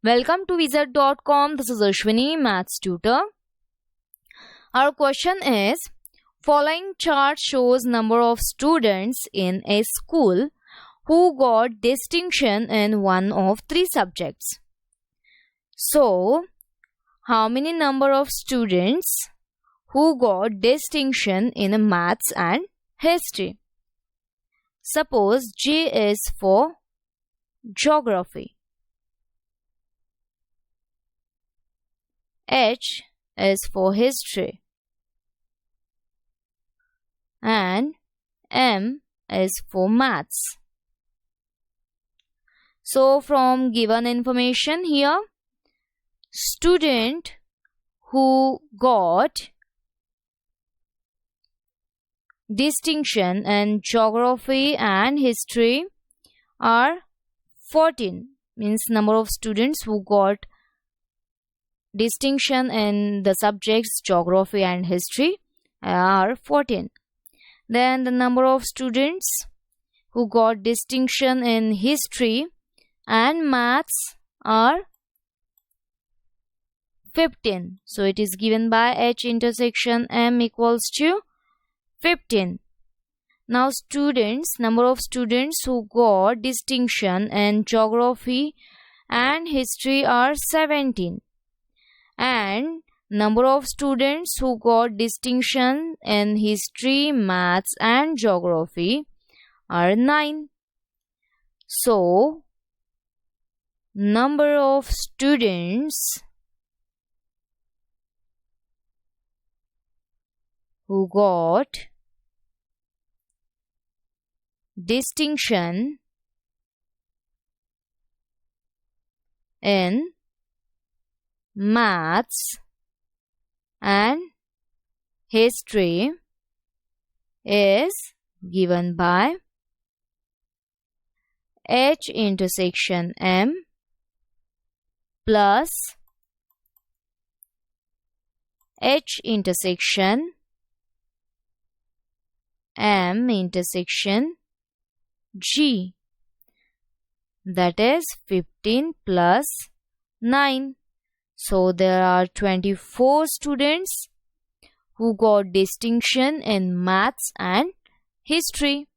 Welcome to wizard.com. This is Ashwini, Maths tutor. Our question is, following chart shows number of students in a school who got distinction in one of three subjects. So, how many number of students who got distinction in maths and history? Suppose G is for geography. H is for history and M is for maths. So from given information here, student who got distinction in geography and history are 14, means number of students who got distinction in the subjects geography and history are 14. Then the number of students who got distinction in history and maths are 15. So it is given by H intersection M equals to 15. Now number of students who got distinction in geography and history are 17. And number of students who got distinction in history, maths and geography are 9. So, number of students who got distinction in maths and history is given by H intersection M plus H intersection M intersection G, that is 15 plus 9. So there are 24 students who got distinction in maths and history.